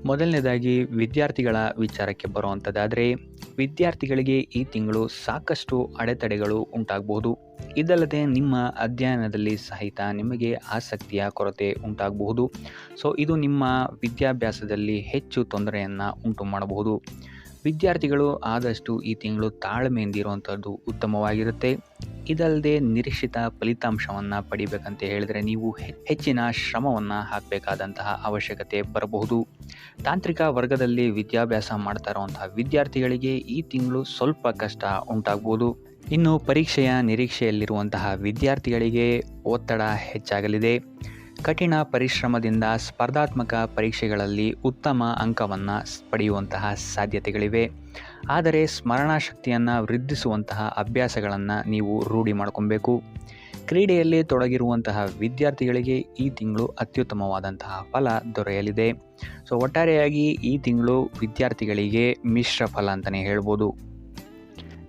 ಮೊದಲನೇದಾಗಿ ವಿದ್ಯಾರ್ಥಿಗಳ ವಿಚಾರಕ್ಕೆ ಬರುವಂಥದ್ದಾದರೆ, ವಿದ್ಯಾರ್ಥಿಗಳಿಗೆ ಈ ತಿಂಗಳು ಸಾಕಷ್ಟು ಅಡೆತಡೆಗಳು ಉಂಟಾಗಬಹುದು. ಇದಲ್ಲದೆ ನಿಮ್ಮ ಅಧ್ಯಯನದಲ್ಲಿ ಸಹಿತ ನಿಮಗೆ ಆಸಕ್ತಿಯ ಕೊರತೆ ಉಂಟಾಗಬಹುದು. ಇದು ನಿಮ್ಮ ವಿದ್ಯಾಭ್ಯಾಸದಲ್ಲಿ ಹೆಚ್ಚು ತೊಂದರೆಯನ್ನು ಉಂಟು ಮಾಡಬಹುದು. ವಿದ್ಯಾರ್ಥಿಗಳು ಆದಷ್ಟು ಈ ತಿಂಗಳು ತಾಳ್ಮೆಯಿಂದಿರುವಂಥದ್ದು ಉತ್ತಮವಾಗಿರುತ್ತೆ. ಇದಲ್ಲದೆ ನಿರೀಕ್ಷಿತ ಫಲಿತಾಂಶವನ್ನು ಪಡಿಬೇಕಂತ ಹೇಳಿದರೆ ನೀವು ಹೆಚ್ಚಿನ ಶ್ರಮವನ್ನು ಹಾಕಬೇಕಾದಂತಹ ಅವಶ್ಯಕತೆ ಬರಬಹುದು. ತಾಂತ್ರಿಕ ವರ್ಗದಲ್ಲಿ ವಿದ್ಯಾಭ್ಯಾಸ ಮಾಡ್ತಾ ಇರುವಂತಹ ವಿದ್ಯಾರ್ಥಿಗಳಿಗೆ ಈ ತಿಂಗಳು ಸ್ವಲ್ಪ ಕಷ್ಟ ಉಂಟಾಗ್ಬೋದು. ಇನ್ನು ಪರೀಕ್ಷೆಯ ನಿರೀಕ್ಷೆಯಲ್ಲಿರುವಂತಹ ವಿದ್ಯಾರ್ಥಿಗಳಿಗೆ ಒತ್ತಡ ಹೆಚ್ಚಾಗಲಿದೆ. ಕಠಿಣ ಪರಿಶ್ರಮದಿಂದ ಸ್ಪರ್ಧಾತ್ಮಕ ಪರೀಕ್ಷೆಗಳಲ್ಲಿ ಉತ್ತಮ ಅಂಕವನ್ನು ಪಡೆಯುವಂತಹ ಸಾಧ್ಯತೆಗಳಿವೆ. ಆದರೆ ಸ್ಮರಣಾಶಕ್ತಿಯನ್ನು ವೃದ್ಧಿಸುವಂತಹ ಅಭ್ಯಾಸಗಳನ್ನು ನೀವು ರೂಢಿ ಮಾಡ್ಕೊಬೇಕು. ಕ್ರೀಡೆಯಲ್ಲಿ ತೊಡಗಿರುವಂತಹ ವಿದ್ಯಾರ್ಥಿಗಳಿಗೆ ಈ ತಿಂಗಳು ಅತ್ಯುತ್ತಮವಾದಂತಹ ಫಲ ದೊರೆಯಲಿದೆ. ಒಟ್ಟಾರೆಯಾಗಿ ಈ ತಿಂಗಳು ವಿದ್ಯಾರ್ಥಿಗಳಿಗೆ ಮಿಶ್ರ ಫಲ ಅಂತಲೇ ಹೇಳ್ಬೋದು.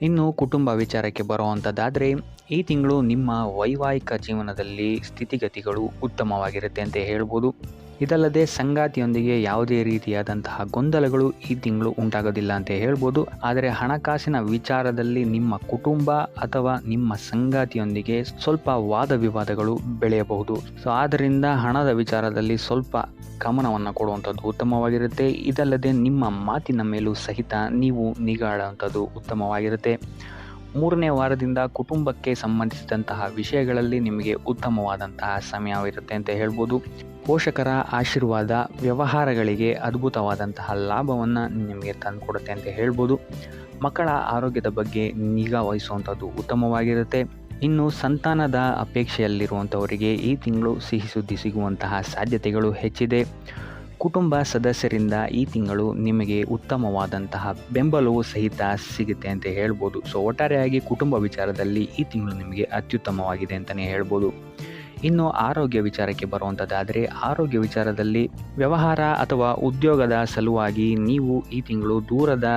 ಇನ್ನು ಕುಟುಂಬ ವಿಚಾರಕ್ಕೆ ಬರುವಂಥದ್ದಾದರೆ, ಈ ತಿಂಗಳು ನಿಮ್ಮ ವೈವಾಹಿಕ ಜೀವನದಲ್ಲಿ ಸ್ಥಿತಿಗತಿಗಳು ಉತ್ತಮವಾಗಿರುತ್ತೆ ಅಂತ ಹೇಳ್ಬೋದು. ಇದಲ್ಲದೆ ಸಂಗಾತಿಯೊಂದಿಗೆ ಯಾವುದೇ ರೀತಿಯಾದಂತಹ ಗೊಂದಲಗಳು ಈ ತಿಂಗಳು ಉಂಟಾಗೋದಿಲ್ಲ ಅಂತ ಹೇಳ್ಬೋದು. ಆದರೆ ಹಣಕಾಸಿನ ವಿಚಾರದಲ್ಲಿ ನಿಮ್ಮ ಕುಟುಂಬ ಅಥವಾ ನಿಮ್ಮ ಸಂಗಾತಿಯೊಂದಿಗೆ ಸ್ವಲ್ಪ ವಾದ ವಿವಾದಗಳು ಬೆಳೆಯಬಹುದು. ಆದ್ದರಿಂದ ಹಣದ ವಿಚಾರದಲ್ಲಿ ಸ್ವಲ್ಪ ಗಮನವನ್ನು ಕೊಡುವಂಥದ್ದು ಉತ್ತಮವಾಗಿರುತ್ತೆ. ಇದಲ್ಲದೆ ನಿಮ್ಮ ಮಾತಿನ ಮೇಲೂ ಸಹಿತ ನೀವು ನಿಗಾ ಇಡುವಂಥದ್ದು ಉತ್ತಮವಾಗಿರುತ್ತೆ. 3ನೇ ವಾರದಿಂದ ಕುಟುಂಬಕ್ಕೆ ಸಂಬಂಧಿಸಿದಂತಹ ವಿಷಯಗಳಲ್ಲಿ ನಿಮಗೆ ಉತ್ತಮವಾದಂತಹ ಸಮಯವಿರುತ್ತೆ ಅಂತ ಹೇಳ್ಬೋದು. ಪೋಷಕರ ಆಶೀರ್ವಾದ ವ್ಯವಹಾರಗಳಿಗೆ ಅದ್ಭುತವಾದಂತಹ ಲಾಭವನ್ನು ನಿಮಗೆ ತಂದುಕೊಡುತ್ತೆ ಅಂತ ಹೇಳ್ಬೋದು. ಮಕ್ಕಳ ಆರೋಗ್ಯದ ಬಗ್ಗೆ ನಿಗಾ ವಹಿಸುವಂಥದ್ದು ಉತ್ತಮವಾಗಿರುತ್ತೆ. ಇನ್ನು ಸಂತಾನದ ಅಪೇಕ್ಷೆಯಲ್ಲಿರುವಂಥವರಿಗೆ ಈ ತಿಂಗಳು ಸಿಹಿ ಸುದ್ದಿ ಸಿಗುವಂತಹ ಸಾಧ್ಯತೆಗಳು ಹೆಚ್ಚಿದೆ. ಕುಟುಂಬ ಸದಸ್ಯರಿಂದ ಈ ತಿಂಗಳು ನಿಮಗೆ ಉತ್ತಮವಾದಂತಹ ಬೆಂಬಲವೂ ಸಹಿತ ಸಿಗುತ್ತೆ ಅಂತ ಹೇಳ್ಬೋದು. ಒಟ್ಟಾರೆಯಾಗಿ ಕುಟುಂಬ ವಿಚಾರದಲ್ಲಿ ಈ ತಿಂಗಳು ನಿಮಗೆ ಅತ್ಯುತ್ತಮವಾಗಿದೆ ಅಂತಲೇ ಹೇಳ್ಬೋದು. ಇನ್ನು ಆರೋಗ್ಯ ವಿಚಾರಕ್ಕೆ ಬರುವಂಥದ್ದಾದರೆ, ಆರೋಗ್ಯ ವಿಚಾರದಲ್ಲಿ ವ್ಯವಹಾರ ಅಥವಾ ಉದ್ಯೋಗದ ಸಲುವಾಗಿ ನೀವು ಈ ತಿಂಗಳು ದೂರದ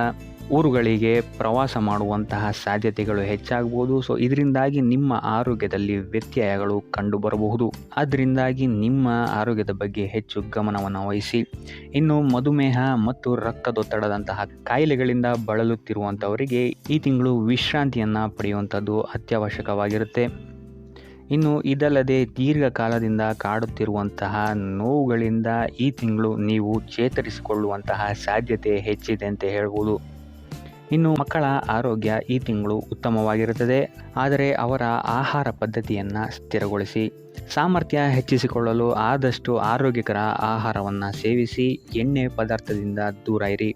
ಊರುಗಳಿಗೆ ಪ್ರವಾಸ ಮಾಡುವಂತಹ ಸಾಧ್ಯತೆಗಳು ಹೆಚ್ಚಾಗಬಹುದು. ಇದರಿಂದಾಗಿ ನಿಮ್ಮ ಆರೋಗ್ಯದಲ್ಲಿ ವ್ಯತ್ಯಯಗಳು ಕಂಡುಬರಬಹುದು. ಅದರಿಂದಾಗಿ ನಿಮ್ಮ ಆರೋಗ್ಯದ ಬಗ್ಗೆ ಹೆಚ್ಚು ಗಮನವನ್ನು ವಹಿಸಿ. ಇನ್ನು ಮಧುಮೇಹ ಮತ್ತು ರಕ್ತದೊತ್ತಡದಂತಹ ಕಾಯಿಲೆಗಳಿಂದ ಬಳಲುತ್ತಿರುವಂಥವರಿಗೆ ಈ ತಿಂಗಳು ವಿಶ್ರಾಂತಿಯನ್ನು ಪಡೆಯುವಂಥದ್ದು ಅತ್ಯವಶ್ಯಕವಾಗಿರುತ್ತೆ. ಇನ್ನು ಇದಲ್ಲದೆ ದೀರ್ಘಕಾಲದಿಂದ ಕಾಡುತ್ತಿರುವಂತಹ ನೋವುಗಳಿಂದ ಈ ತಿಂಗಳು ನೀವು ಚೇತರಿಸಿಕೊಳ್ಳುವಂತಹ ಸಾಧ್ಯತೆ ಹೆಚ್ಚಿದೆ ಅಂತ ಹೇಳ್ಬೋದು. ಇನ್ನು ಮಕ್ಕಳ ಆರೋಗ್ಯ ಈ ತಿಂಗಳು ಉತ್ತಮವಾಗಿರುತ್ತದೆ. ಆದರೆ ಅವರ ಆಹಾರ ಪದ್ಧತಿಯನ್ನು ಸ್ಥಿರಗೊಳಿಸಿ. ಸಾಮರ್ಥ್ಯ ಹೆಚ್ಚಿಸಿಕೊಳ್ಳಲು ಆದಷ್ಟು ಆರೋಗ್ಯಕರ ಆಹಾರವನ್ನು ಸೇವಿಸಿ. ಎಣ್ಣೆ ಪದಾರ್ಥದಿಂದ ದೂರ ಇರಿ.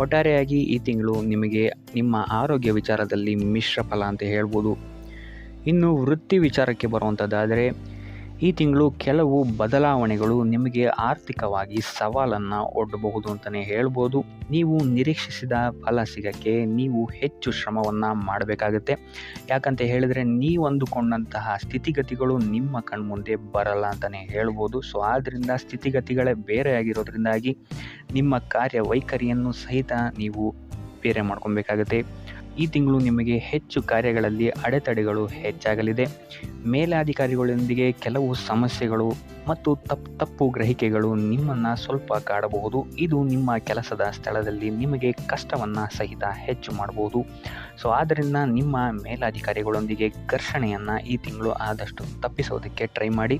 ಒಟ್ಟಾರೆಯಾಗಿ ಈ ತಿಂಗಳು ನಿಮಗೆ ನಿಮ್ಮ ಆರೋಗ್ಯ ವಿಚಾರದಲ್ಲಿ ಮಿಶ್ರ ಫಲ ಅಂತ ಹೇಳ್ಬೋದು. ಇನ್ನು ವೃತ್ತಿ ವಿಚಾರಕ್ಕೆ ಬರುವಂಥದ್ದಾದರೆ, ಈ ತಿಂಗಳು ಕೆಲವು ಬದಲಾವಣೆಗಳು ನಿಮಗೆ ಆರ್ಥಿಕವಾಗಿ ಸವಾಲನ್ನು ಒಡ್ಡಬಹುದು ಅಂತಲೇ ಹೇಳ್ಬೋದು. ನೀವು ನಿರೀಕ್ಷಿಸಿದ ಫಲ ಸಿಗೋಕ್ಕೆ ನೀವು ಹೆಚ್ಚು ಶ್ರಮವನ್ನು ಮಾಡಬೇಕಾಗುತ್ತೆ. ಯಾಕಂತ ಹೇಳಿದರೆ ನೀವು ಅಂದುಕೊಂಡಂತಹ ಸ್ಥಿತಿಗತಿಗಳು ನಿಮ್ಮ ಕಣ್ಮುಂದೆ ಬರಲ್ಲ ಅಂತಲೇ ಹೇಳ್ಬೋದು. ಆದ್ದರಿಂದ ಸ್ಥಿತಿಗತಿಗಳೇ ಬೇರೆಯಾಗಿರೋದ್ರಿಂದಾಗಿ ನಿಮ್ಮ ಕಾರ್ಯವೈಖರಿಯನ್ನು ಸಹಿತ ನೀವು ಬೇರೆ ಮಾಡ್ಕೊಬೇಕಾಗುತ್ತೆ. ಈ ತಿಂಗಳು ನಿಮಗೆ ಹೆಚ್ಚು ಕಾರ್ಯಗಳಲ್ಲಿ ಅಡೆತಡೆಗಳು ಹೆಚ್ಚಾಗಲಿದೆ. ಮೇಲಾಧಿಕಾರಿಗಳೊಂದಿಗೆ ಕೆಲವು ಸಮಸ್ಯೆಗಳು ಮತ್ತು ತಪ್ಪು ಗ್ರಹಿಕೆಗಳು ನಿಮ್ಮನ್ನು ಸ್ವಲ್ಪ ಕಾಡಬಹುದು. ಇದು ನಿಮ್ಮ ಕೆಲಸದ ಸ್ಥಳದಲ್ಲಿ ನಿಮಗೆ ಕಷ್ಟವನ್ನು ಸಹಿತ ಹೆಚ್ಚು ಮಾಡಬಹುದು. ಆದ್ದರಿಂದ ನಿಮ್ಮ ಮೇಲಾಧಿಕಾರಿಗಳೊಂದಿಗೆ ಘರ್ಷಣೆಯನ್ನು ಈ ತಿಂಗಳು ಆದಷ್ಟು ತಪ್ಪಿಸೋದಕ್ಕೆ ಟ್ರೈ ಮಾಡಿ.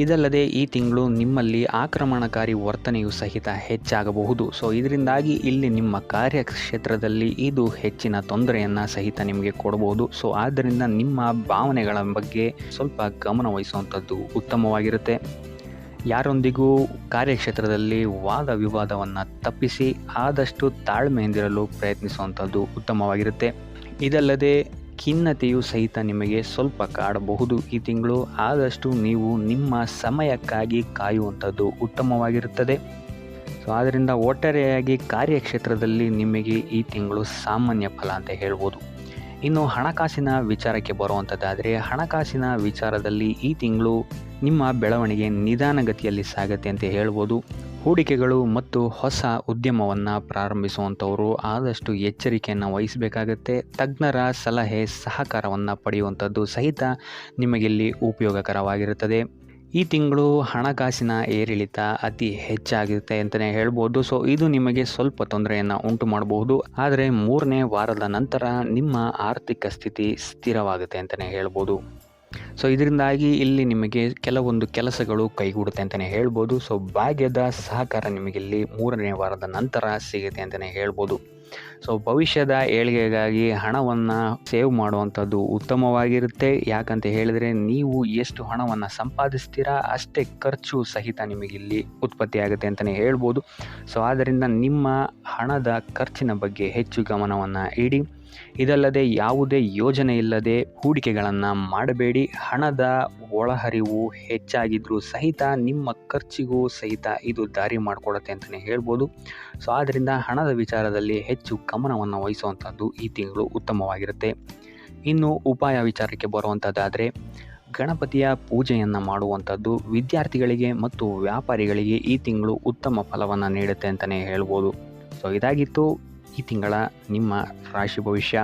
ಇದಲ್ಲದೆ ಈ ತಿಂಗಳು ನಿಮ್ಮಲ್ಲಿ ಆಕ್ರಮಣಕಾರಿ ವರ್ತನೆಯು ಸಹಿತ ಹೆಚ್ಚಾಗಬಹುದು. ಇದರಿಂದಾಗಿ ಇಲ್ಲಿ ನಿಮ್ಮ ಕಾರ್ಯಕ್ಷೇತ್ರದಲ್ಲಿ ಇದು ಹೆಚ್ಚಿನ ತೊಂದರೆಯನ್ನು ಸಹಿತ ನಿಮಗೆ ಕೊಡಬಹುದು. ಆದ್ದರಿಂದ ನಿಮ್ಮ ಭಾವನೆಗಳ ಬಗ್ಗೆ ಸ್ವಲ್ಪ ಗಮನ ವಹಿಸುವಂಥದ್ದು ಉತ್ತಮವಾಗಿರುತ್ತೆ. ಯಾರೊಂದಿಗೂ ಕಾರ್ಯಕ್ಷೇತ್ರದಲ್ಲಿ ವಾದ ವಿವಾದವನ್ನು ತಪ್ಪಿಸಿ ಆದಷ್ಟು ತಾಳ್ಮೆಯಿಂದಿರಲು ಪ್ರಯತ್ನಿಸುವಂಥದ್ದು ಉತ್ತಮವಾಗಿರುತ್ತೆ. ಇದಲ್ಲದೆ ಖಿನ್ನತೆಯು ಸಹಿತ ನಿಮಗೆ ಸ್ವಲ್ಪ ಕಾಡಬಹುದು. ಈ ತಿಂಗಳು ಆದಷ್ಟು ನೀವು ನಿಮ್ಮ ಸಮಯಕ್ಕಾಗಿ ಕಾಯುವಂಥದ್ದು ಉತ್ತಮವಾಗಿರುತ್ತದೆ. ಆದ್ದರಿಂದ ಒಟ್ಟಾರೆಯಾಗಿ ಕಾರ್ಯಕ್ಷೇತ್ರದಲ್ಲಿ ನಿಮಗೆ ಈ ತಿಂಗಳು ಸಾಮಾನ್ಯ ಫಲ ಅಂತ ಹೇಳ್ಬೋದು. ಇನ್ನು ಹಣಕಾಸಿನ ವಿಚಾರಕ್ಕೆ ಬರುವಂಥದ್ದಾದರೆ, ಹಣಕಾಸಿನ ವಿಚಾರದಲ್ಲಿ ಈ ತಿಂಗಳು ನಿಮ್ಮ ಬೆಳವಣಿಗೆ ನಿಧಾನಗತಿಯಲ್ಲಿ ಸಾಗುತ್ತೆ ಅಂತ ಹೇಳ್ಬೋದು. ಹೂಡಿಕೆಗಳು ಮತ್ತು ಹೊಸ ಉದ್ಯಮವನ್ನು ಪ್ರಾರಂಭಿಸುವಂಥವರು ಆದಷ್ಟು ಎಚ್ಚರಿಕೆಯನ್ನು ವಹಿಸಬೇಕಾಗತ್ತೆ. ತಜ್ಞರ ಸಲಹೆ ಸಹಕಾರವನ್ನು ಪಡೆಯುವಂಥದ್ದು ಸಹಿತ ನಿಮಗಿಲ್ಲಿ ಉಪಯೋಗಕರವಾಗಿರುತ್ತದೆ. ಈ ತಿಂಗಳು ಹಣಕಾಸಿನ ಏರಿಳಿತ ಅತಿ ಹೆಚ್ಚಾಗುತ್ತೆ ಅಂತಲೇ ಹೇಳ್ಬೋದು. ಸೊ ಇದು ನಿಮಗೆ ಸ್ವಲ್ಪ ತೊಂದರೆಯನ್ನು ಉಂಟು ಮಾಡಬಹುದು. ಆದರೆ 3ನೇ ವಾರದ ನಂತರ ನಿಮ್ಮ ಆರ್ಥಿಕ ಸ್ಥಿತಿ ಸ್ಥಿರವಾಗುತ್ತೆ ಅಂತಲೇ ಹೇಳ್ಬೋದು. ಸೊ ಇದರಿಂದಾಗಿ ಇಲ್ಲಿ ನಿಮಗೆ ಕೆಲವೊಂದು ಕೆಲಸಗಳು ಕೈಗೂಡುತ್ತೆ ಅಂತಲೇ ಹೇಳ್ಬೋದು. ಸೊ ಭಾಗ್ಯದ ಸಹಕಾರ ನಿಮಗಿಲ್ಲಿ 3ನೇ ವಾರದ ನಂತರ ಸಿಗುತ್ತೆ ಅಂತಲೇ ಹೇಳ್ಬೋದು. ಸೊ ಭವಿಷ್ಯದ ಏಳಿಗೆಗಾಗಿ ಹಣವನ್ನು ಸೇವ್ ಮಾಡುವಂಥದ್ದು ಉತ್ತಮವಾಗಿರುತ್ತೆ. ಯಾಕಂತ ಹೇಳಿದರೆ ನೀವು ಎಷ್ಟು ಹಣವನ್ನು ಸಂಪಾದಿಸ್ತೀರಾ ಅಷ್ಟೇ ಖರ್ಚು ಸಹಿತ ನಿಮಗಿಲ್ಲಿ ಉತ್ಪತ್ತಿಯಾಗುತ್ತೆ ಅಂತಲೇ ಹೇಳ್ಬೋದು. ಸೊ ಆದ್ದರಿಂದ ನಿಮ್ಮ ಹಣದ ಖರ್ಚಿನ ಬಗ್ಗೆ ಹೆಚ್ಚು ಗಮನವನ್ನು ಇಡಿ. ಇದಲ್ಲದೆ ಯಾವುದೇ ಯೋಜನೆ ಇಲ್ಲದೆ ಹೂಡಿಕೆಗಳನ್ನು ಮಾಡಬೇಡಿ. ಹಣದ ಒಳಹರಿವು ಹೆಚ್ಚಾಗಿದ್ರೂ ಸಹಿತ ನಿಮ್ಮ ಖರ್ಚಿಗೂ ಸಹಿತ ಇದು ದಾರಿ ಮಾಡಿಕೊಡುತ್ತೆ ಅಂತಲೇ ಹೇಳ್ಬೋದು. ಸೊ ಆದ್ದರಿಂದ ಹಣದ ವಿಚಾರದಲ್ಲಿ ಹೆಚ್ಚು ಗಮನವನ್ನು ವಹಿಸುವಂಥದ್ದು ಈ ತಿಂಗಳು ಉತ್ತಮವಾಗಿರುತ್ತೆ. ಇನ್ನು ಉಪಾಯ ವಿಚಾರಕ್ಕೆ ಬರುವಂಥದ್ದಾದರೆ ಗಣಪತಿಯ ಪೂಜೆಯನ್ನು ಮಾಡುವಂಥದ್ದು ವಿದ್ಯಾರ್ಥಿಗಳಿಗೆ ಮತ್ತು ವ್ಯಾಪಾರಿಗಳಿಗೆ ಈ ತಿಂಗಳು ಉತ್ತಮ ಫಲವನ್ನು ನೀಡುತ್ತೆ ಅಂತಲೇ ಹೇಳ್ಬೋದು. ಸೊ ಇದಾಗಿತ್ತು ಈ ತಿಂಗಳ ನಿಮ್ಮ ರಾಶಿ ಭವಿಷ್ಯ.